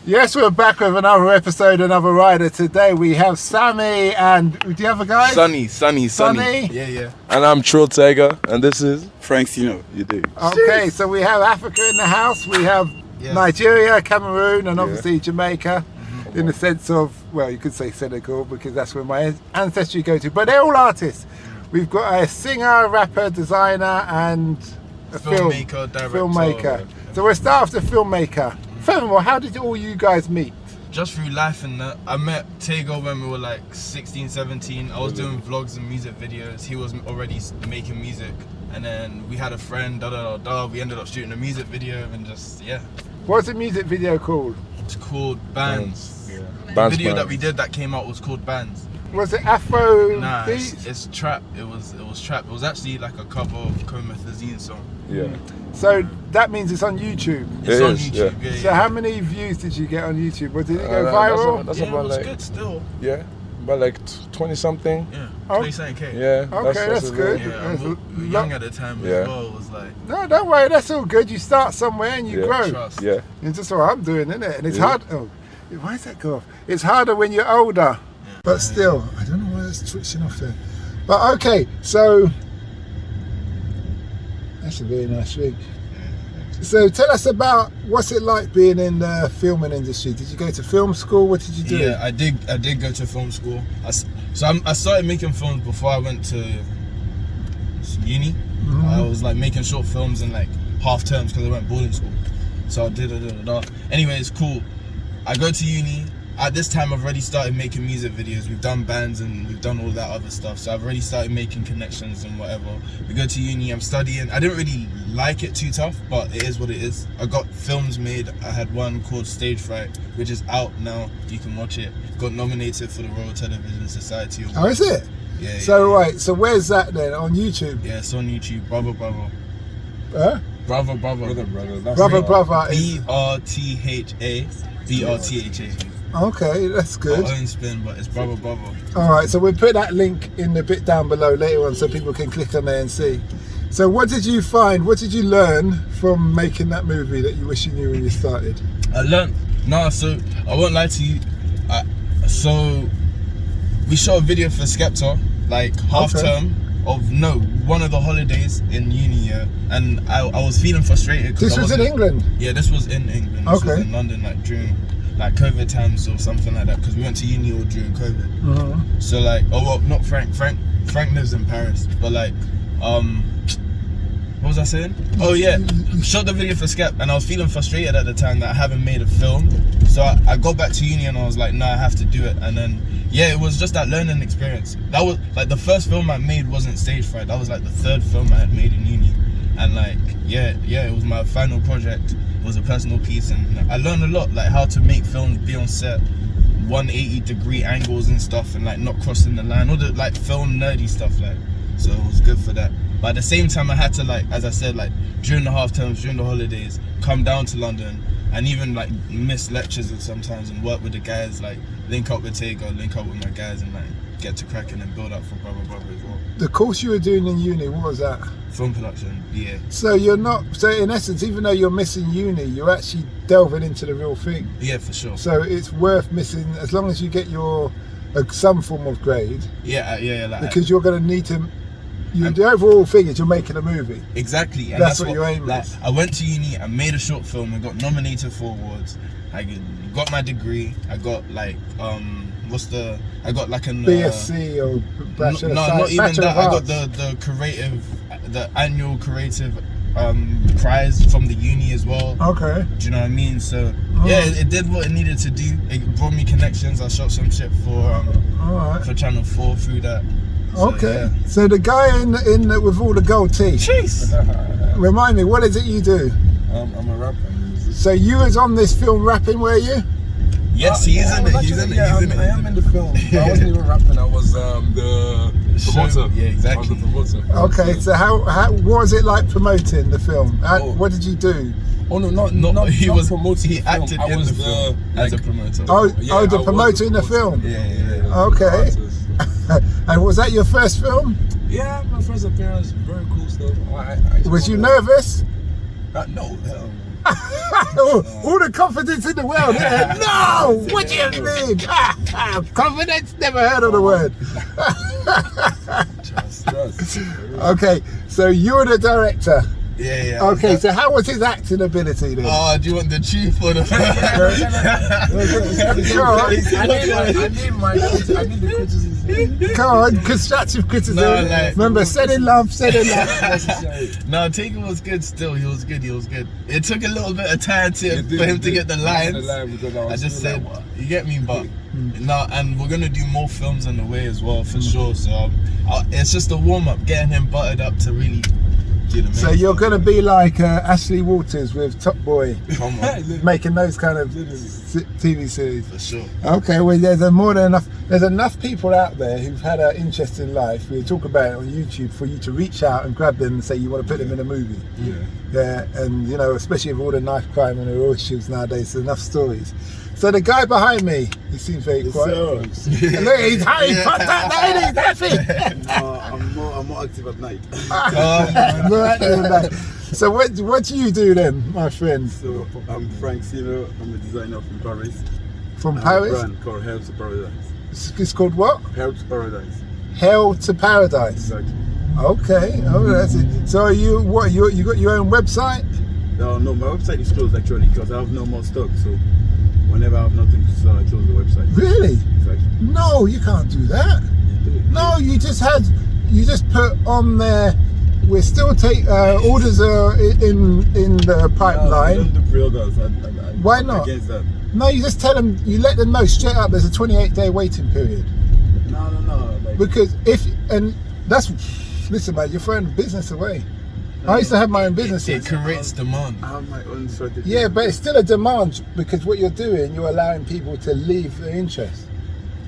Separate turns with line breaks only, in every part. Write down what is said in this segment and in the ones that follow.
Yes, we're back with another episode, another rider. Today we have Sammy and, do you have a guy?
Sunny.
Yeah.
And I'm Trill Tiger, and this is
Frank's, you do.
Okay, so we have Africa in the house, we have Nigeria, Cameroon, and obviously Jamaica, in the sense of, well, you could say Senegal, because that's where my ancestry go to, but they're all artists. We've got a singer, rapper, designer, and a filmmaker. So we'll start off the filmmaker. Furthermore, how did all you guys meet?
Just through life and that. I met Tego when we were like 16, 17. I was doing vlogs and music videos. He was already making music. And then we had a friend, we ended up shooting a music video and just,
What's the music video called?
It's called Bands.
Bands.
The video that we did that came out was called Bands.
Was it Afro
Nah,
beats?
it's trap. It was trap. It was actually like a cover of Comethazine song.
Yeah.
So that means it's on YouTube.
It's on YouTube. Yeah.
So how many views did you get on YouTube? Did it go viral?
That's
It
about
was
like
good still.
about like 20 something.
Yeah,
Oh.
27K.
Yeah.
Okay, that's good.
Yeah, we were young at the time as well. It was like,
No, don't worry, that's all good. You start somewhere and you grow.
trust.
Yeah.
It's just what I'm doing, isn't it? And it's hard. Oh, why does that go off? It's harder when you're older. But still, I don't know why it's switching off there. But okay, so that's a very nice ring. So tell us about what's it like being in the filming industry. Did you go to film school? What did you do?
Yeah, I did go to film school. I started making films before I went to uni. I was like making short films in like half terms because I went boarding school. So I did. Anyway, it's cool. I go to uni. At this time, I've already started making music videos. We've done bands and we've done all that other stuff. So I've already started making connections and whatever. We go to uni, I'm studying. I didn't really like it too tough, but it is what it is. I got films made. I had one called Stage Fright, which is out now. You can watch it. Got nominated for the Royal Television Society Award.
Oh, is it?
Yeah.
So right, so where's that then? On YouTube?
Yeah, it's on YouTube. Brother.
Huh?
Brother.
Brother.
BRTHA.
Okay, that's good.
Our own spin, but it's Brother.
All right, so we'll put that link in the bit down below later on so people can click on there and see. So what did you find, what did you learn from making that movie that you wish you knew when you started?
I learned, so I won't lie to you. So we shot a video for Skepta, like half term of one of the holidays in uni, and I was feeling frustrated.
This was in England?
Yeah, this was in England. This was in London, like during like COVID times or something like that, because we went to uni all during COVID. So like, not Frank. Frank lives in Paris, but like, what was I saying? Oh yeah, shot the video for Skep, and I was feeling frustrated at the time that I haven't made a film. So I got back to uni and I was like, no, I have to do it. And then it was just that learning experience. That was like the first film I made wasn't Stage Fright. That was like the third film I had made in uni, and like it was my final project. It was a personal piece, and I learned a lot, like how to make films, be on set, 180-degree angles and stuff, and like not crossing the line, all the like film nerdy stuff, like. So it was good for that. But at the same time, I had to, like, as I said, like during the half terms, during the holidays, come down to London and even like miss lectures sometimes and work with the guys, like link up with Tego, link up with my guys, and like get to cracking and build up for Brother as well.
The course you were doing in uni, what was that?
Film production, yeah.
So you're not, so in essence, even though you're missing uni, you're actually delving into the real thing.
Yeah, for sure.
So it's worth missing, as long as you get some form of grade.
Yeah. Like,
because you're going to need to, the overall thing is you're making a movie.
Exactly. And
that's what your aim is.
I went to uni, I made a short film, I got nominated for awards, I got my degree, I got like, I got like an
BSc or Bachelor of Science.
Not even that. I got the annual creative prize from the uni as well.
Okay.
Do you know what I mean? So it did what it needed to do. It brought me connections. I shot some shit for Channel 4 through that. So,
okay. So the guy in with all the gold teeth.
Jeez.
Remind me, what is it you do?
I'm a rapper.
So you was on this film rapping, were you?
Yes, he's in it. He's in it.
I am in the film. But I wasn't even rapping. I was the promoter.
Yeah, exactly.
I was the promoter.
Okay, so how what was it like promoting the film? What did you do?
Oh no, not
he was
promoting.
He acted in the film as a promoter.
The promoter in the film.
Yeah.
Okay. And was that your first film?
Yeah, my first appearance. Very cool stuff.
Was you nervous?
No.
All the confidence in the world. Yeah. No! What do you mean? Confidence? Never heard of the word.
Trust.
Okay, so you're the director.
Yeah.
Okay, so how was his acting ability then?
Oh, do you want the truth or the?
I need the criticism.
Come on, constructive criticism.
No, like-
Remember, said in love.
No, Taker was good still. He was good. It took a little bit of time for him to get the lines. I just said, you get me, but no, and we're gonna do more films on the way as well for sure. So it's just a warm up, getting him buttered up to really do the main
So you're
stuff.
going to be like Ashley Waters with Top Boy,
Come on,
making those kind of TV series.
for sure.
Okay, well there's enough people out there who've had an interest in life. We'll talk about it on YouTube for you to reach out and grab them and say you want to put them in a movie. Yeah, and you know, especially with all the knife crime and the oil shoots nowadays, there's enough stories. So the guy behind me, he seems very quiet. Look, he's happy. He's happy.
No, I'm more active at night.
More active than that. So what do you do then, my friend?
So I'm Frank Sino. I'm a designer from Paris.
From
I have
Paris?
a brand called Hell to Paradise.
It's called what?
Hell to Paradise.
Hell to Paradise.
Exactly.
Okay, oh that's it. So you got your own website?
No, my website is closed actually because I have no more stock. So whenever I have nothing to sell, I close the website.
Really?
Exactly.
No, you can't do that. No, you just put on there. We still take orders are in the
I
pipeline.
don't do pre-orders.
Why
I'm
not?
against that.
No, you just tell them. You let them know straight up. There's a 28-day waiting period.
No. Like,
Because listen, man, you're throwing business away. I used to have my own businesses.
It creates demand.
I have my own strategy.
Yeah, but it's still a demand because what you're doing, you're allowing people to leave their interest.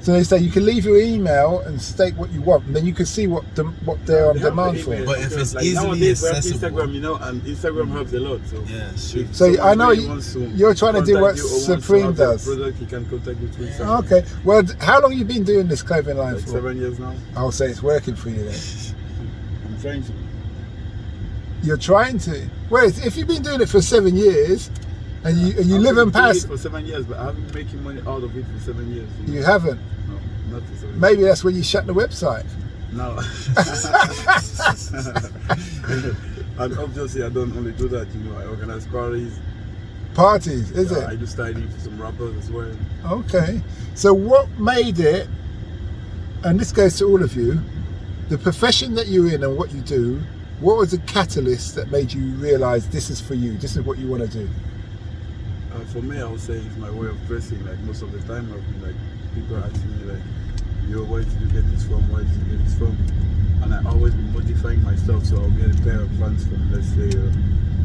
So they say you can leave your email and state what you want, and then you can see what they're on
They have
demand
the
for.
email
But if
because,
it's easily
nowadays we have
accessible.
Instagram, you know, and Instagram helps a lot. So
Yeah, shoot.
if
So I
someone
know
really wants to
you're trying to do
contact
what
you or wants to
Supreme
have that
does.
Product, you can contact me through Instagram.
Okay. Well, how long have you been doing this clothing line
Like
for?
7 years now.
I'll say it's working for you then.
I'm trying to.
You're trying to. Well, if you've been doing it for 7 years, and you
I've
live
been
in
doing
Paris,
it for 7 years, but I haven't been making money out of it for 7 years.
you haven't.
No, not for 7 years.
Maybe that's when you shut the website.
No. And obviously I don't only do that, you know, I organize parties.
Parties, is
I
it?
do styling for some rappers as well.
Okay. So what made it, and this goes to all of you, the profession that you're in and what you do, what was the catalyst that made you realise this is for you, this is what you want to do?
For me, I would say it's my way of dressing. Like most of the time, I've been like, people are asking me like, yo, where did you get this from? Where did you get this from? And I always been modifying myself, so I'll get a pair of pants from, let's say,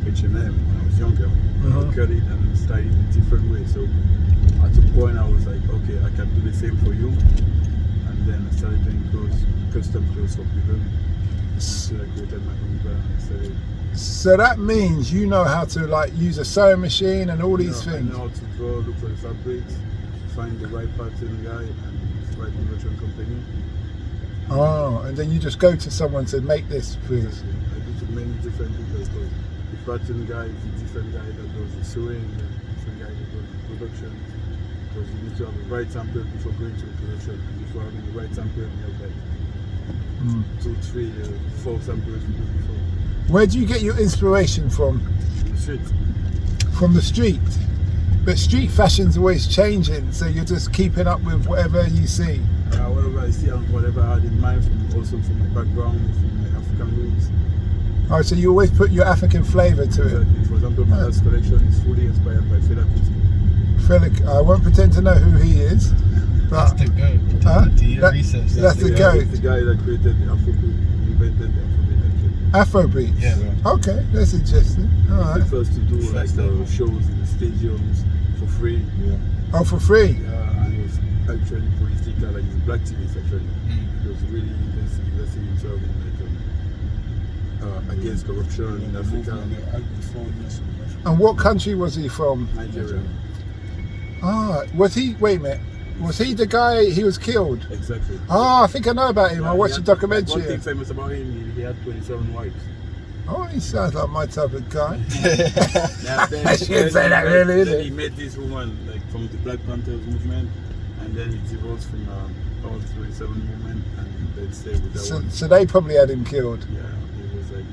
H&M when I was younger. I'll cut it and style it in a different way. So at a point, I was like, okay, I can do the same for you. And then I started doing clothes, custom clothes for people. Until I created my own brand. I started,
So that means you know how to like use a sewing machine and all these
I
things.
know how to draw, look for the fabrics, find the right pattern guy and the right production company.
Oh, and then you just go to someone to make this for you.
I do to many different people because the pattern guy is a different guy that does the sewing, and a different guy that does the production. Because you need to have the right sample before going to the production. And before having the right sample, you have like 2, 3, 4 samples you do before.
Where do you get your inspiration from?
In the street.
From the street. But street fashion's always changing, so you're just keeping up with whatever you see.
Whatever I see and whatever I had in mind, also from my background, from my African roots.
Oh, so you always put your African flavour to it.
Exactly. For example, my last collection is fully inspired by Fela Kuti.
Philip, I won't pretend to know who he is, but
That's the goat.
Huh?
Do your
That-
research.
that's the goat.
The guy that created the Afrobeat, invented the Afrobeat actually.
Afrobeat.
Yeah.
Okay, that's interesting. All
He's
right.
the first to do like
First
the
ever.
shows in the stadiums for free.
Oh, for free.
And he was actually political, like he's a black activist actually. He was really investing himself in like against corruption in Africa.
And what country was he from?
Nigeria.
Ah, was he? Wait a minute. Was he the guy? He was killed.
Exactly.
Oh, I think I know about him. I watched a
One
documentary.
thing famous about him, he had 27 wives.
Oh, he sounds like my type of guy.
I
shouldn't say that really,
then
innit?
he met this woman like from the Black Panthers movement, and then he divorced from all 27 movement, and then stayed with that one.
So they probably had him killed.
Yeah, it was like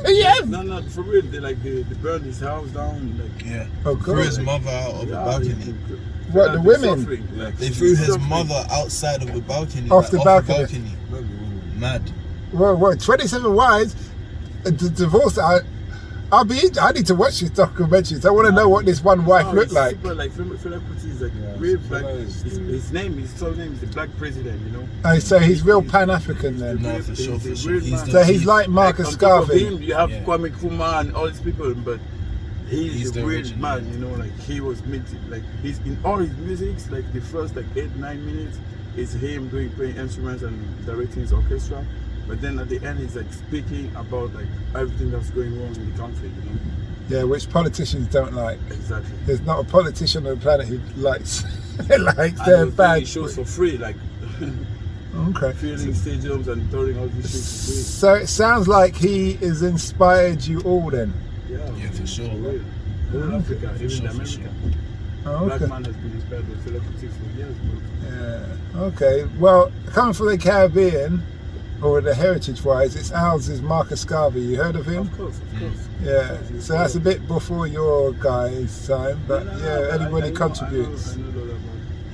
really,
Yes.
no, for real. They burned his house down. Like
Yeah.
Oh, God.
Threw his mother out of the balcony.
What, the women?
They threw his mother outside of the balcony.
Off the balcony.
Mad.
Well, 27 wives, divorce. I need to watch this documentaries. I want to know what this one wife looked like.
Super, like Fela Kuti is like real black. His sole name is the Black President. You know.
Oh, so he's real Pan-African then.
No, for sure, for sure.
So he's like Marcus Garvey.
Him, you have Kwame Nkrumah and all these people, but he's the real
original
man. You know, like he was like he's in all his musics. Like the first 8-9 minutes is him playing instruments and directing his orchestra. But then at the end, he's like speaking about like everything that's going wrong in the country, you know.
Yeah, which politicians don't like.
Exactly.
There's not a politician on the planet who likes their bad.
He shows for free, like
okay.
filling stadiums and touring all these things for free.
So it sounds like he has inspired you all then.
Yeah,
for sure.
Whole Africa, even America.
Sure.
Oh, okay.
Black man has been inspired by Fela Kuti for years, bro.
Yeah. Okay. Well, coming from the Caribbean, or the heritage-wise, it's ours is Marcus Garvey. You heard of him?
Of course.
Yeah. So that's a bit before your guys' time, but anybody contributes.
I know that,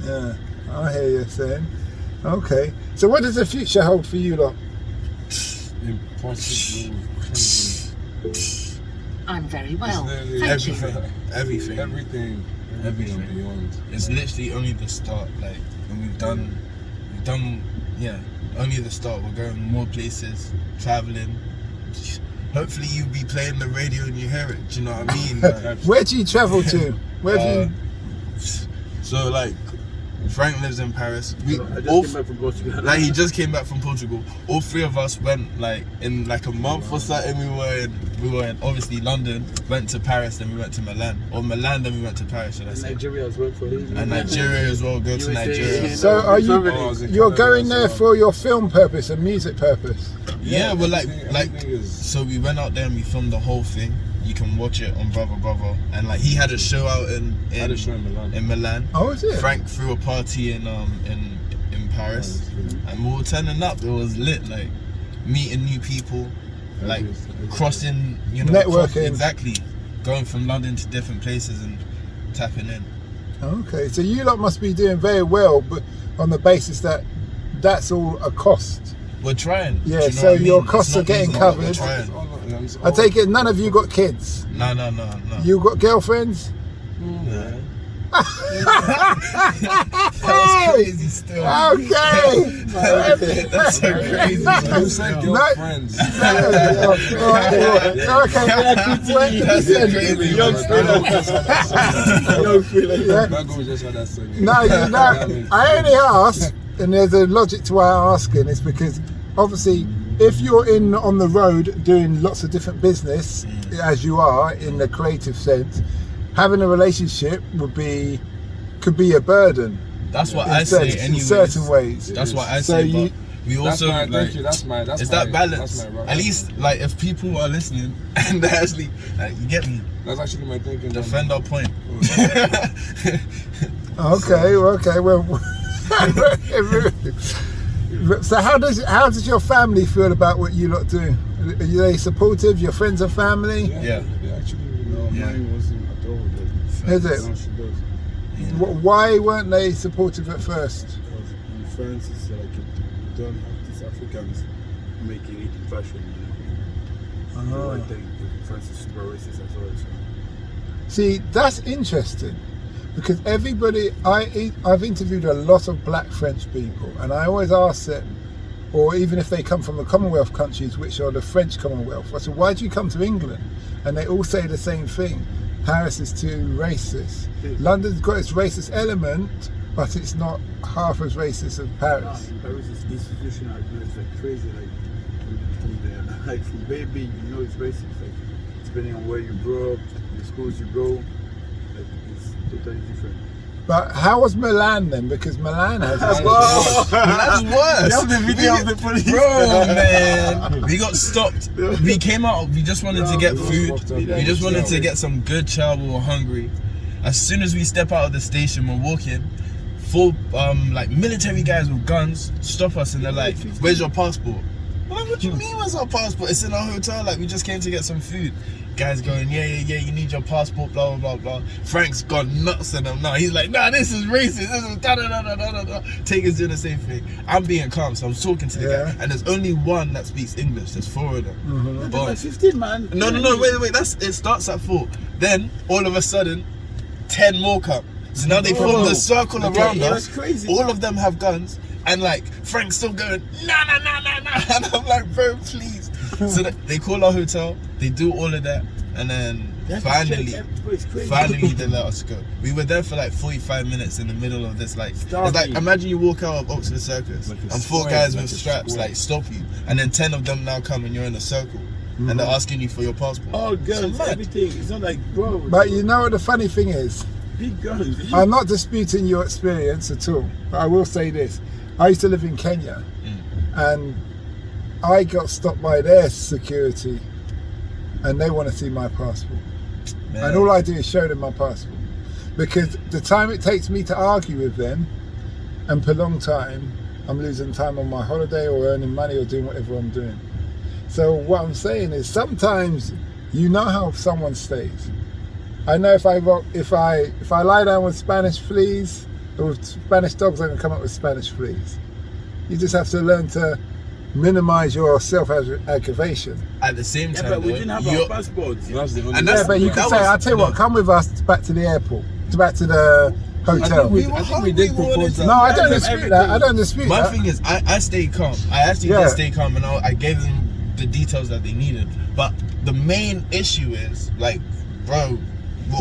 Yeah, I hear you saying. Okay. So what does the future hold for you lot?
Impossible.
I'm very well. Thank you.
Everything
and beyond.
It's literally only the start, like, and we've done only the start. We're going more places, traveling. Hopefully you'll be playing the radio and you hear it, do you know what I mean? Like,
Where do you travel to? Where have you...
So like, Frank lives in Paris.
I just came back from Portugal.
Like he just came back from Portugal. All three of us went like in like a month or something. We were in obviously London, went to Paris, then we went to Milan. Or Milan, then we went to Paris, should I say?
Nigeria as well for him.
And Nigeria as well, go to Nigeria.
So are you're going there for your film purpose and music purpose?
Yeah, well so we went out there and we filmed the whole thing. You can watch it on Brother, and like he had a show out in Milan.
Oh, is it?
Frank threw a party in Paris, and we were turning up. It was lit, like meeting new people, like crossing,
networking.
Exactly, going from London to different places and tapping in.
Okay, so you lot must be doing very well, but on the basis that that's all a cost.
We're trying.
Yeah,
do you know
so
what I mean?
your costs
It's
are
not
getting
easy,
covered.
We're trying.
I take it none of you got kids.
No.
You got girlfriends?
No.
That's
crazy still.
Okay.
That's so crazy.
Who said girlfriends?
Okay.
That's so crazy.
No, I only ask, and there's a logic to why I'm asking, is because obviously if you're on the road doing lots of different business, as you are in the creative sense, having a relationship could be a burden.
That's what I say anyways.
In certain ways.
That's what I say, but we also
that's
that balance. At least like if people are listening and they're actually you get me.
That's actually my thinking.
Defend our point.
Okay. Well, so how does your family feel about what you lot do? Are they supportive? Your friends and family?
Yeah.
Actually, mine wasn't at all.
Is it?
No, she does.
Why weren't they supportive at first?
Because in France, it's like you don't have these Africans making it in fashion, you know. I think France is super racist as well. So.
See, that's interesting because I've interviewed a lot of black French people, and I always ask them, or even if they come from the Commonwealth countries, which are the French Commonwealth, I said, why do you come to England? And they all say the same thing. Paris is too racist. London's got its racist element, but it's not half as racist as Paris.
Paris is institutional. It's like crazy. Like from baby, it's racist. Like depending on where you grow up, the schools you go, like it's totally different.
But how was Milan then? Because Milan has.
That's worse.
You have the video of the police.
Bro, man, we got stopped. We came out. We just wanted to get food. We just wanted to get some good chow. We were hungry. As soon as we step out of the station, we're walking. 4 like military guys with guns stop us and they're like, "Where's your passport?" I'm like, "What do you mean, where's our passport? It's in our hotel. Like, we just came to get some food." Guys going, yeah, you need your passport, blah, blah, blah, blah. Frank's gone nuts on them now. He's like, nah, this is racist. This is da-da-da-da-da-da. Taker's doing the same thing. I'm being calm, so I'm talking to the guy. And there's only one that speaks English. There's 4 of them.
There's like 15, man.
No, wait. It starts at 4. Then, all of a sudden, 10 more come. So now they form the circle around us.
Crazy.
All of them have guns. And like, Frank's still going, nah. And I'm like, bro, please. So they call our hotel, they do all of that, and then finally they let us go. We were there for like 45 minutes in the middle of this, like, it's like, imagine you walk out of Oxford Circus and 4 guys with straps like stop you, and then 10 of them now come and you're in a circle, and they're asking you for your passport.
Oh, guns, everything. It's not like, bro.
But you know what the funny thing is?
Big guns.
I'm not disputing your experience at all, but I will say this. I used to live in Kenya, and I got stopped by their security and they want to see my passport. Man. And all I do is show them my passport. Because the time it takes me to argue with them and prolong time, I'm losing time on my holiday or earning money or doing whatever I'm doing. So what I'm saying is sometimes you know how someone stays. I know if I lie down with Spanish fleas or with Spanish dogs, I can come up with Spanish fleas. You just have to learn to minimize your self-aggravation.
At the same time,
but we didn't have our passports.
But you can say, I'll tell you what, come with us back to the airport, back to the hotel.
I think we did propose that.
No, I don't dispute that. I don't dispute
My
that.
thing is, I stayed calm. I actually did stay calm, and I gave them the details that they needed. But the main issue is, like, bro,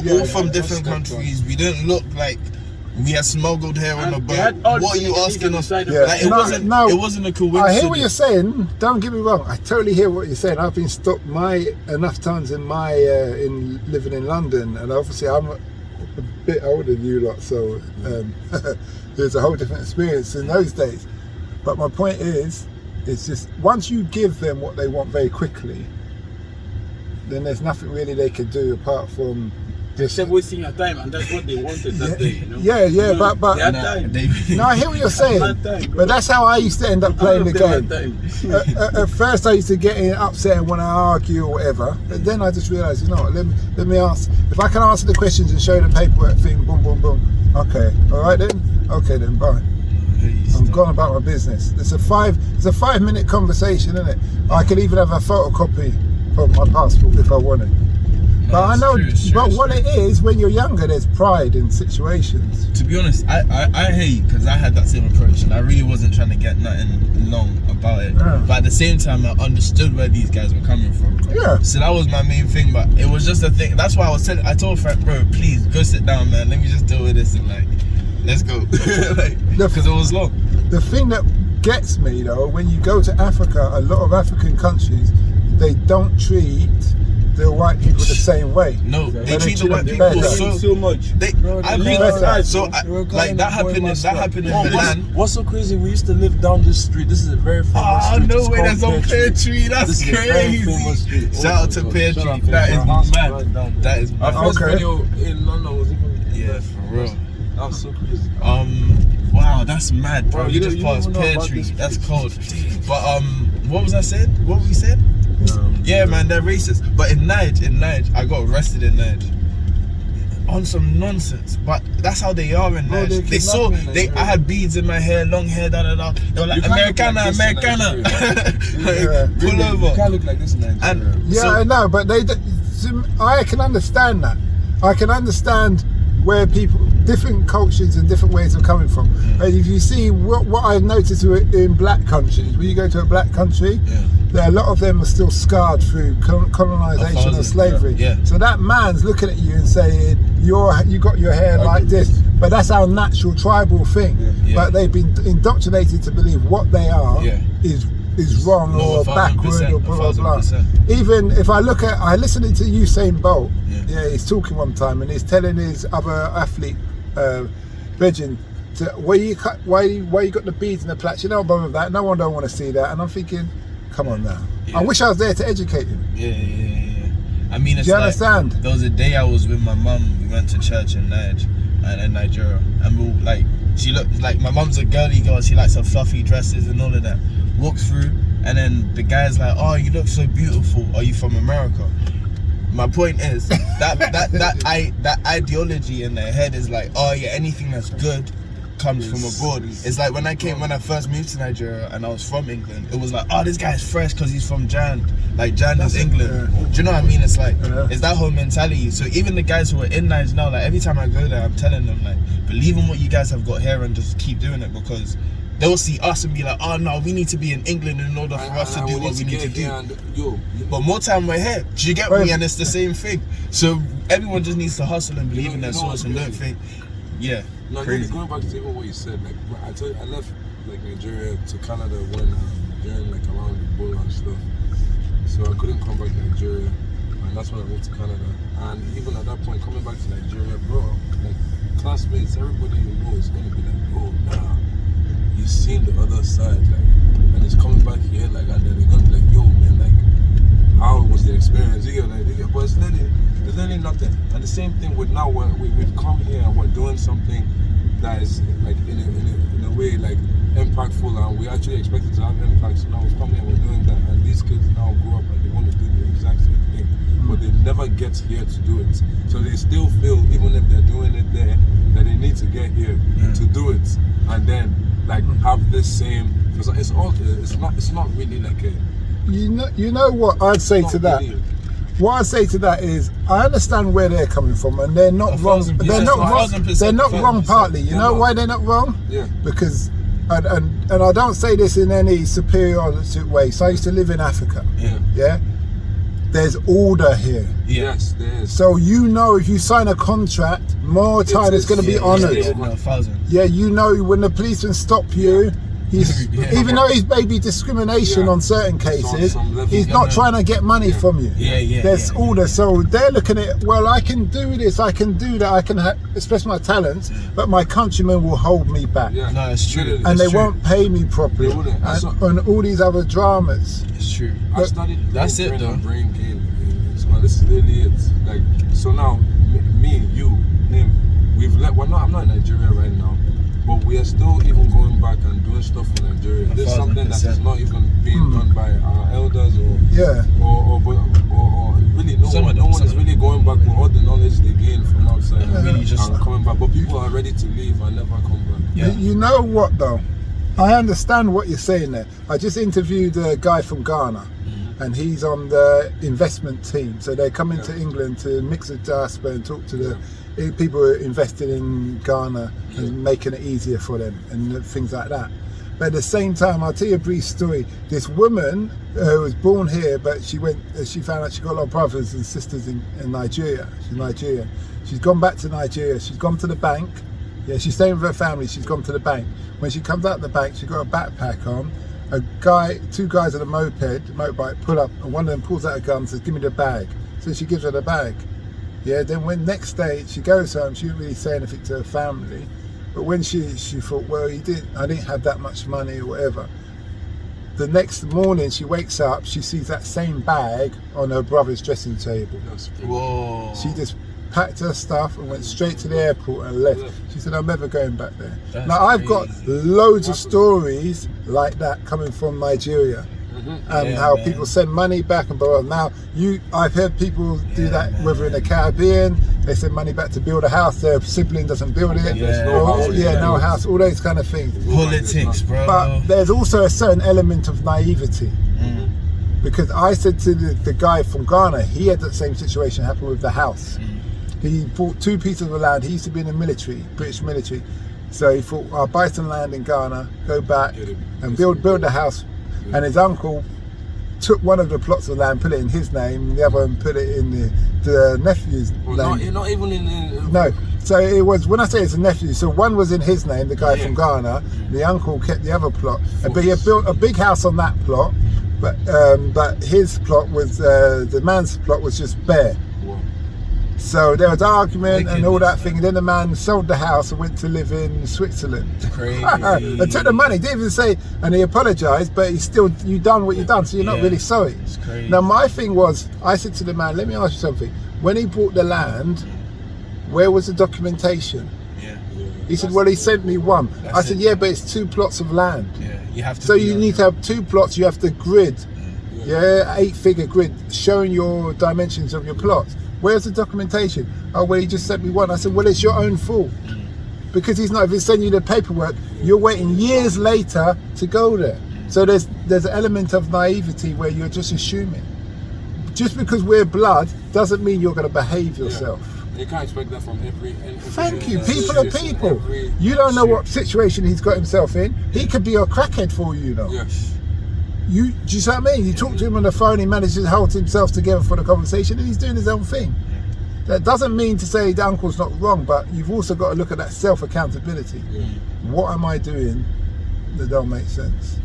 we're all from different countries. We didn't look like we had smuggled hair on the boat. What are you asking us? Like, it wasn't a coincidence.
I hear what you're saying. Don't get me wrong. I totally hear what you're saying. I've been stopped enough times in living in London, and obviously I'm a bit older than you lot, so there's a whole different experience in those days. But my point is, it's just once you give them what they want very quickly, then there's nothing really they can do apart from
except wasting your time, and that's what they wanted that day, you know?
Yeah, but no, I hear what you're saying, but that's how I used to end up playing the game. At first I used to get upset and want to argue or whatever, but then I just realised, you know what, let me ask, if I can answer the questions and show the paperwork thing, boom, boom, boom, okay, alright then, okay then, bye. I'm gone about my business. It's a 5-minute conversation, isn't it? I could even have a photocopy of my passport if I wanted. But I know, but what it is, when you're younger, there's pride in situations.
To be honest, I hate you because I had that same approach and I really wasn't trying to get nothing long about it. Yeah. But at the same time, I understood where these guys were coming from.
Yeah.
So that was my main thing, but it was just a thing. That's why I told Frank, bro, please go sit down, man. Let me just deal with this and like, let's go. Because it was long.
The thing that gets me though, when you go to Africa, a lot of African countries, they don't treat the white people the same way.
No, they treat the white people
so much.
That happened in Milan.
What's so crazy? We used to live down this street. This is a very famous street.
Oh no way, that's on Pear Tree. That's crazy. Shout out to Pear Tree. That is mad. That is mad.
Our first video in London was even
for real.
That was so crazy.
Wow, that's mad, bro. You just passed Pear Tree. That's cold. But what was I saying? What we said? Yeah, man, they're racist. But in Niger, I got arrested in Niger on some nonsense. But that's how they are in Niger. They saw I had beads in my hair, long hair, They were like, Americana. Pull over.
You can't look like this in Nigeria.
I know, but I can understand that. I can understand where different cultures and different ways of coming from. If you see what I've noticed in black countries, when you go to a black country, a lot of them are still scarred through colonization and slavery. So that man's looking at you and saying, you got your hair like this, but that's our natural tribal thing. But they've been indoctrinated to believe what they are is wrong or backward or blah blah blah. Even if I listened to Usain Bolt, he's talking one time and he's telling his other athlete, Bridging, why you got the beads and the plaits? You know, blah, blah, blah. No one don't want to see that. And I'm thinking, come on now.
Yeah.
I wish I was there to educate him.
Yeah. I mean, it's
Do you
like,
understand?
There was a day I was with my mum. We went to church in Nigeria, and we like, she looked like, my mum's a girly girl. She likes her fluffy dresses and all of that. Walks through, and then the guy's like, "Oh, you look so beautiful. Are you from America?" My point is that ideology in their head is like, oh yeah, anything that's good comes from abroad. It's like when I first moved to Nigeria and I was from England, it was like, oh, this guy's fresh because he's from Jan. Like Jan is England. Do you know what I mean? It's like, it's that whole mentality. So even the guys who are in Nigeria now, like every time I go there, I'm telling them like, believe in what you guys have got here and just keep doing it, because they'll see us and be like, oh no, we need to be in England in order for us to do what we need to do. But more time we're here. Do you get me? And it's the same thing. So everyone just needs to hustle and believe in their source and don't think,
No,
crazy.
going back to even what you said, like I tell you, I left like Nigeria to Canada when during like around Ebola and stuff. So I couldn't come back to Nigeria, and that's when I moved to Canada. And even at that point, coming back to Nigeria, bro, like classmates, everybody you know is gonna be like, oh nah, you've seen the other side, like, and it's coming back here, like, and then they're gonna be like, yo man, like, how was the experience? But it's literally nothing. And the same thing with now, we've come here and we're doing something that is like in a way like impactful, and we actually expected to have impact. So now we've come here and we're doing that, and these kids now grow up and they want to do the exact same thing, but they never get here to do it. So they still feel, even if they're doing it there, that they need to get here to do it, and then like have this same. It's not really like a.
You know what I'd say to that?
Really.
What I say to that is, I understand where they're coming from, and they're not wrong. They're not wrong. They're not wrong partly. You know why they're not wrong?
Yeah.
Because, and I don't say this in any superiority way. So I used to live in Africa. Yeah. There's order here.
Yes, there is.
So you know, if you sign a contract, more time it's going to be honoured. Yeah, you know when the policeman stop you. Even though he's maybe discrimination on certain cases, he's not trying to get money from you. There's order. So they're looking at, well, I can do this, I can do that, I can express my talents, but my countrymen will hold me back.
No, it's true.
And they won't pay me properly. And all these other dramas.
It's true.
I studied brain gain.
This is really it. Like, so now, me, you, him, I'm not in Nigeria right now. But we are still even going back and doing stuff for Nigeria. This is something that is not even being done by our elders or really no one is really going back with all the knowledge they gain from outside and really just coming back. But people are ready to leave and never come back.
You know what though? I understand what you're saying there. I just interviewed a guy from Ghana, and he's on the investment team. So they're coming to England to mix with diaspora and talk to the people who are invested in Ghana and making it easier for them and things like that. But at the same time, I'll tell you a brief story. This woman was born here, but she found out she got a lot of brothers and sisters in Nigeria. She's Nigerian. She's gone back to Nigeria. She's gone to the bank. Yeah, she's staying with her family. She's gone to the bank. When she comes out of the bank, she got a backpack on. Two guys on a motorbike pull up, and one of them pulls out a gun and says, "Give me the bag." So she gives her the bag. Yeah, then when next day she goes home, she didn't really say anything to her family. But when she thought, well, I didn't have that much money or whatever. The next morning she wakes up, she sees that same bag on her brother's dressing table.
Whoa.
She just packed her stuff and went straight to the airport and left. She said, I'm never going back there. Now I've got loads of stories like that coming from Nigeria. And how people send money back and blah, blah. Now, I've heard people do that, whether in the Caribbean, they send money back to build a house, their sibling doesn't build it, no house, all those kind of things.
Politics, bro.
But there's also a certain element of naivety. Because I said to the guy from Ghana, he had that same situation happen with the house. He bought 2 pieces of land. He used to be in the military, British military. So he thought, I'll buy some land in Ghana, go back and build a house. And his uncle took one of the plots of land, put it in his name, and the other one put it in the nephew's name.
Not even in the...
No. So it was, when I say it's a nephew, so one was in his name, the guy from Ghana, the uncle kept the other plot. But he had built a big house on that plot, but his plot was, the man's plot was just bare. So there was an argument and all that thing. And then the man sold the house and went to live in Switzerland.
Crazy.
And took the money. Didn't even say, and he apologised, but he's still, you done what you done, so you're not really sorry.
It's crazy.
Now my thing was, I said to the man, let me ask you something. When he bought the land, where was the documentation?
Yeah.
He said, well, he sent me one. I said, yeah, but it's 2 plots of land.
Yeah, you have to.
So you need to have 2 plots. You have to grid, 8-figure grid, showing your dimensions of your plots. Where's the documentation? Oh, well, he just sent me one. I said, well, it's your own fault. Because he's not, if he's sending you the paperwork, you're waiting years later to go there. So there's an element of naivety where you're just assuming. Just because we're blood doesn't mean you're going to behave yourself.
You can't expect that from every
Thank you. People are people. You don't know what situation he's got himself in. He could be a crackhead for you, though.
Yes.
Do you see what I mean? You talk to him on the phone, he manages to hold himself together for the conversation, and he's doing his own thing. That doesn't mean to say the uncle's not wrong, but you've also got to look at that self-accountability. What am I doing that don't make sense?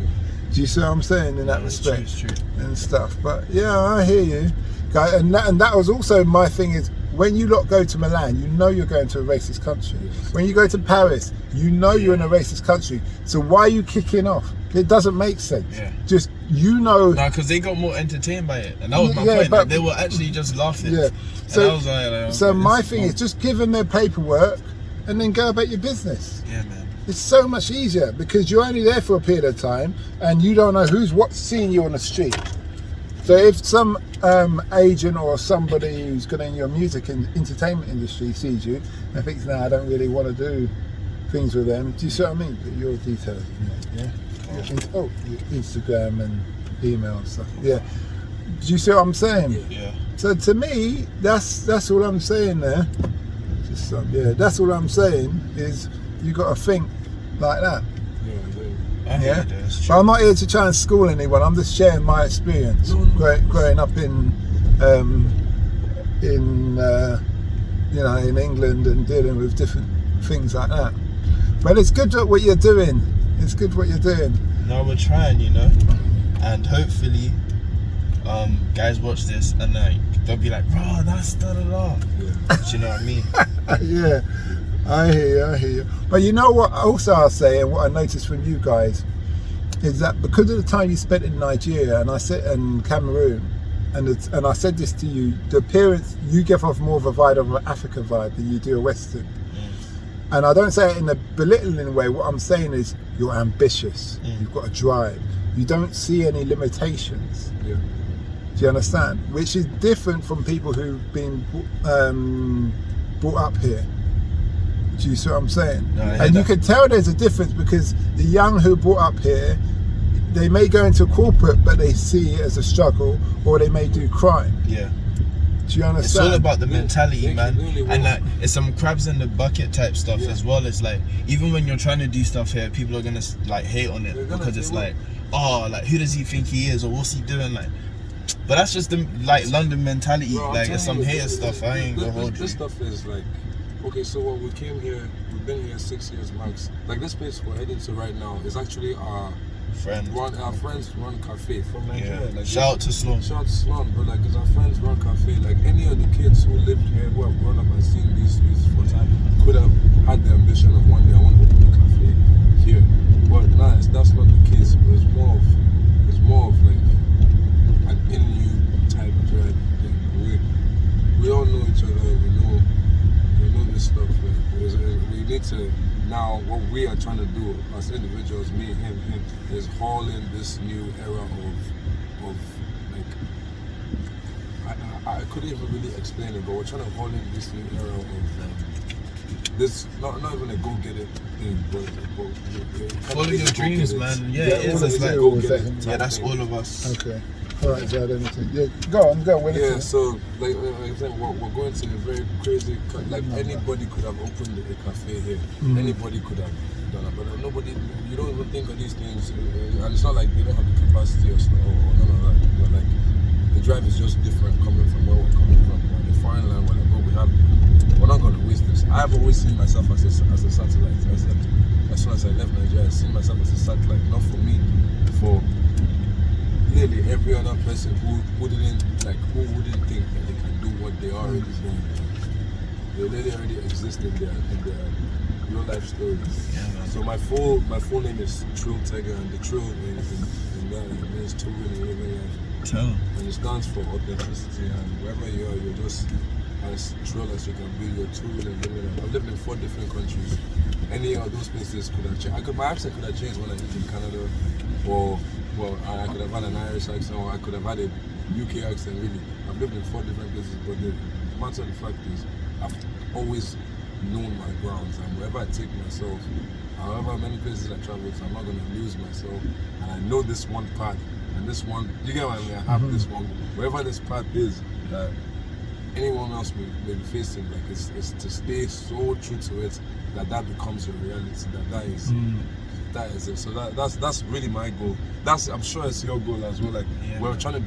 Do you see what I'm saying in that respect?
True.
And stuff? But yeah, I hear you. And that was also my thing is, when you lot go to Milan, you know you're going to a racist country. When you go to Paris, you know you're in a racist country. So why are you kicking off? It doesn't make sense.
Yeah.
Just, you know.
No, because they got more entertained by it. And that was my point.
But,
like, they were actually just laughing.
Yeah.
So, and I was like,
so my thing is just give them their paperwork and then go about your business.
Yeah, man.
It's so much easier because you're only there for a period of time and you don't know who's seeing you on the street. So if some agent or somebody who's got in your music and entertainment industry sees you and thinks, nah, I don't really want to do things with them, do you see what I mean? But your details, yeah? Your Instagram and email and stuff. Yeah. Do you see what I'm saying?
Yeah.
So to me, that's all I'm saying there. Just that's all I'm saying is you got to think like that. Yeah. But I'm not here to try and school anyone. I'm just sharing my experience growing up in England and dealing with different things like that. But it's good what you're doing. It's good what you're doing.
No, we're trying, and hopefully, guys watch this and they'll be like, bro, that's da da da. Do you know what I mean?
Yeah. I hear you. But you know what also I'll say, and what I noticed from you guys, is that because of the time you spent in Nigeria and Cameroon, and I said this to you, the appearance, you give off more of a vibe of an African vibe than you do a Western. And I don't say it in a belittling way. What I'm saying is you're ambitious. You've got a drive. You don't see any limitations.
Yeah.
Do you understand? Which is different from people who've been brought up here. Do you see what I'm saying?
No,
and you can tell there's a difference because the young who brought up here, they may go into corporate, but they see it as a struggle, or they may do crime.
Yeah.
Do you understand?
It's all about the mentality, man. And it's some crabs in the bucket type stuff as well. It's like, even when you're trying to do stuff here, people are gonna hate on it because it's like, oh, like who does he think he is, or what's he doing? Like, but that's just the London mentality.
Bro,
it's some hater stuff. I ain't gonna hold you.
This stuff is like, okay, so when we came here, we've been here 6 years max. Like this place we're heading to right now is actually our friends run cafe from Nigeria.
Like, shout out to Sloan.
Shout out to Sloan, bro. Like, cause our friends run cafe. Like any of the kids who lived here, who have grown up and seen these streets for time, could have had the ambition of one day I want to open a cafe here. But nah, that's not the case. But it's more of like an in you type drive thing. We all know each other. We know this stuff. We need to now. What we are trying to do as individuals, me, him, is haul in this new era of like I couldn't even really explain it, but we're trying to haul in this new era of this not even a go get it thing, but
follow your dreams, man. Yeah, it is. It's like that's all of us.
Okay. Alright, is that anything? Yeah, go on.
Yeah, so like I said, we're going to a very crazy. Like anybody could have opened a cafe here. Anybody could have done it, but nobody. You don't even think of these things, and it's not like they don't have the capacity or none of that. But like the drive is just different coming from where we're coming from. Like the foreign land, we're not going to waste this. I've always seen myself as a satellite. As soon as I left Nigeria, I seen myself as a satellite, not for me, for nearly every other person who wouldn't think that they can do what they already doing. they literally already exist in their real life stories.
Yeah, man.
So my full name is Trill Tiger, and the Trill in that it means true in living life.
Tell.
And it stands for authenticity, and wherever you are, you're just as trill as you can be. You're true in living life. I've lived in 4 different countries. Any of those places could have changed. My accent could have changed when I lived in Canada, or I could have had an Irish accent, or I could have had a UK accent. Really, I've lived in 4 different places, but the matter of the fact is, I've always known my grounds, and wherever I take myself, however many places I travel to, I'm not going to lose myself. And I know this one path, and this one, you get what I mean? I have this one, wherever this path is, that anyone else may be facing, like it's to stay so true to it that becomes your reality. That is it. So that's really my goal. I'm sure it's your goal as well. Like we're trying to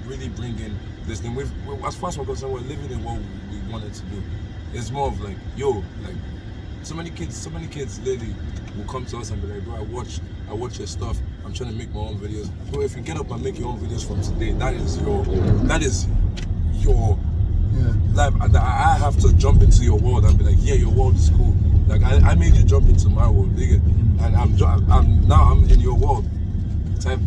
really bring in this thing. As far as we're concerned, we're living in what we wanted to do. It's more of like, like so many kids literally will come to us and be like, bro, I watch your stuff. I'm trying to make my own videos. Bro, if you get up and make your own videos from today, that is your life. I have to jump into your world and be like, yeah, your world is cool. Like I made you jump into my world, nigga, and I'm in your world, type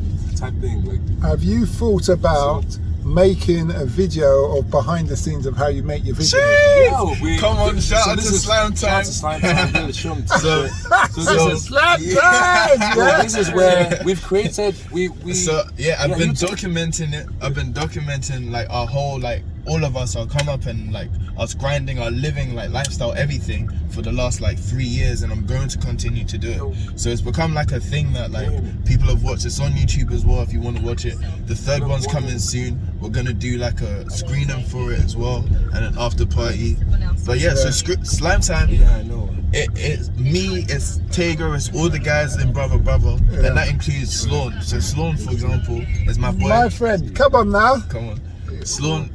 thing. Like,
have you thought about making a video of behind the scenes of how you make your videos?
Come on, shout out to Slime Time.
So this is
Slap time!
This is where we've created.
I've been documenting it. I've been documenting like our whole, like all of us, our come up and like us grinding, our living, like lifestyle, everything for the last like 3 years, and I'm going to continue to do it. So it's become like a thing that like people have watched. It's on YouTube as well if you want to watch it. The 3rd one's coming soon. We're gonna do like a screening for it as well, and an after party. But so Slime Time.
Yeah, I know.
It's me, it's Tager, it's all the guys in Brother, and that includes Sloan. So Sloan, for example, is my boy.
My friend, come on now.
Come on. Sloan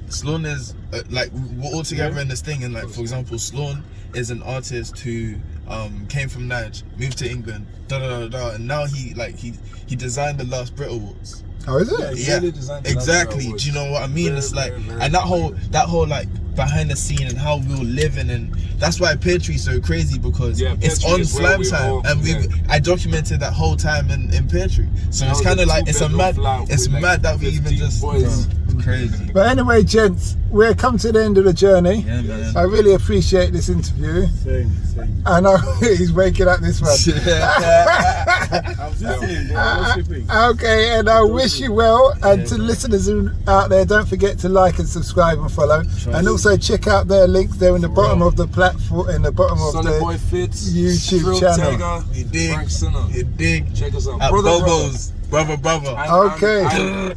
is like we're all together in this thing, and like for example, Sloan is an artist who came from Niger, moved to England, and now he designed the last Brit Awards.
Oh, is it?
Yeah, exactly. Do you know what I mean? It's like, and that whole like behind the scene and how we were living, and that's why Peartree is so crazy, because it's on Slime Time, and I documented that whole time in Peartree. So it's kind of like it's mad that we even just crazy.
But anyway, gents, we're come to the end of the journey.
Yeah, man.
I really appreciate this interview.
Same.
I know he's waking up this one.
I'm sleeping.
Okay, and I wish you well. And to listeners out there, don't forget to like and subscribe and follow. And also check out their links there in the bottom of the platform, in the bottom of the
Boy Fits,
YouTube channel.
You dig?
Check us out.
At Bobo's. Brother.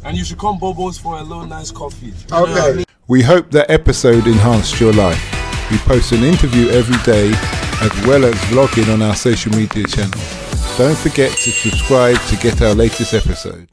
And you should come Bobo's for a little nice coffee.
Okay.
We hope that episode enhanced your life. We post an interview every day as well as vlogging on our social media channels. Don't forget to subscribe to get our latest episode.